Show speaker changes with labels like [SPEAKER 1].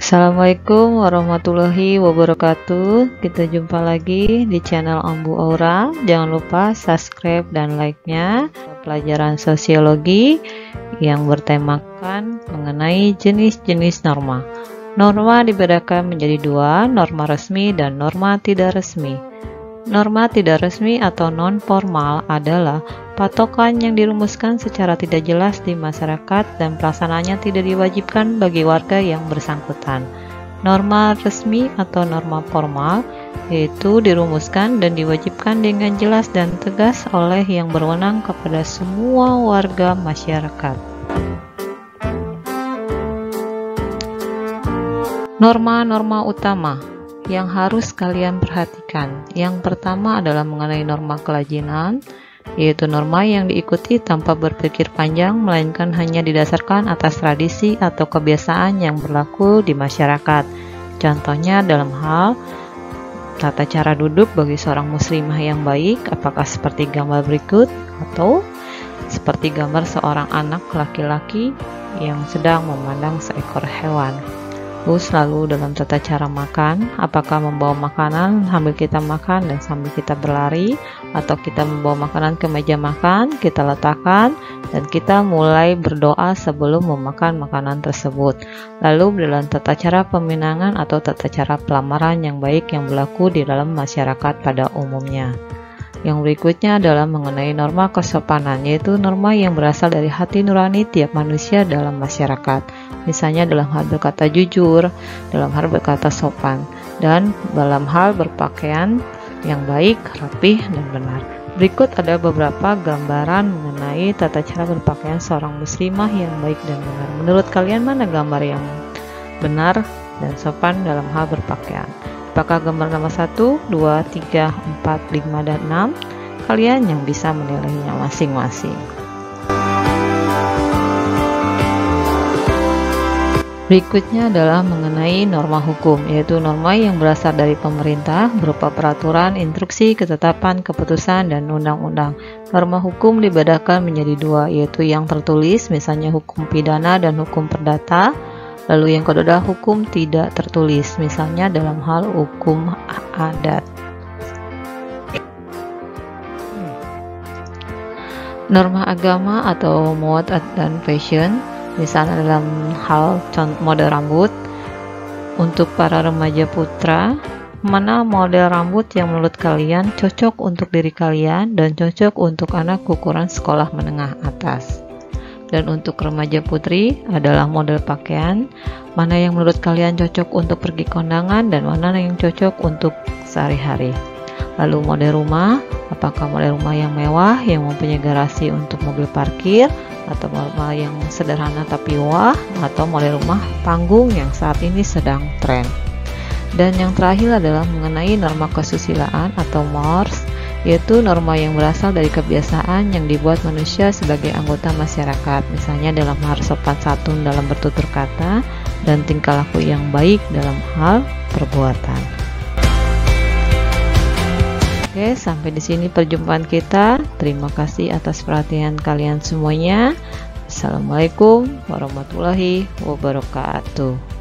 [SPEAKER 1] Assalamualaikum warahmatullahi wabarakatuh. Kita jumpa lagi di channel Ambu Aura. Jangan lupa subscribe dan like-nya. Pelajaran sosiologi yang bertemakan mengenai jenis-jenis norma. Norma dibedakan menjadi dua, norma resmi dan norma tidak resmi. Norma tidak resmi atau non-formal adalah patokan yang dirumuskan secara tidak jelas di masyarakat dan pelaksanaannya tidak diwajibkan bagi warga yang bersangkutan. Norma resmi atau norma formal yaitu dirumuskan dan diwajibkan dengan jelas dan tegas oleh yang berwenang kepada semua warga masyarakat. Norma-norma utama yang harus kalian perhatikan. Yang pertama adalah mengenai norma kelajinan, yaitu norma yang diikuti tanpa berpikir panjang, melainkan hanya didasarkan atas tradisi atau kebiasaan yang berlaku di masyarakat. Contohnya dalam hal tata cara duduk bagi seorang muslimah yang baik, apakah seperti gambar berikut atau seperti gambar seorang anak laki-laki yang sedang memandang seekor hewan. Lalu dalam tata cara makan, apakah membawa makanan sambil kita makan dan sambil kita berlari, atau kita membawa makanan ke meja makan, kita letakkan, dan kita mulai berdoa sebelum memakan makanan tersebut. Lalu dalam tata cara peminangan atau tata cara pelamaran yang baik yang berlaku di dalam masyarakat pada umumnya. Yang berikutnya adalah mengenai norma kesopanan, yaitu norma yang berasal dari hati nurani tiap manusia dalam masyarakat. Misalnya dalam hal berkata jujur, dalam hal berkata sopan, dan dalam hal berpakaian yang baik, rapih, dan benar. Berikut ada beberapa gambaran mengenai tata cara berpakaian seorang muslimah yang baik dan benar. Menurut kalian mana gambar yang benar dan sopan dalam hal berpakaian? Apakah gambar nomor 1, 2, 3, 4, 5, dan 6? Kalian yang bisa menilainya masing-masing. Berikutnya adalah mengenai norma hukum, yaitu norma yang berasal dari pemerintah berupa peraturan, instruksi, ketetapan, keputusan, dan undang-undang. Norma hukum dibedakan menjadi dua, yaitu yang tertulis, misalnya hukum pidana dan hukum perdata. Lalu yang kedua adalah hukum tidak tertulis, misalnya dalam hal hukum adat. Norma agama atau mode dan fashion, misalnya dalam hal model rambut. Untuk para remaja putra, mana model rambut yang menurut kalian cocok untuk diri kalian dan cocok untuk anak ukuran sekolah menengah atas? Dan untuk remaja putri adalah model pakaian, mana yang menurut kalian cocok untuk pergi kondangan dan mana yang cocok untuk sehari-hari. Lalu model rumah, apakah model rumah yang mewah yang mempunyai garasi untuk mobil parkir, atau model yang sederhana tapi wah, atau model rumah panggung yang saat ini sedang tren. Dan yang terakhir adalah mengenai norma kesusilaan atau mores, yaitu norma yang berasal dari kebiasaan yang dibuat manusia sebagai anggota masyarakat, misalnya dalam hal sopan santun dalam bertutur kata dan tingkah laku yang baik dalam hal perbuatan. Oke, sampai di sini perjumpaan kita. Terima kasih atas perhatian kalian semuanya. Assalamualaikum warahmatullahi wabarakatuh.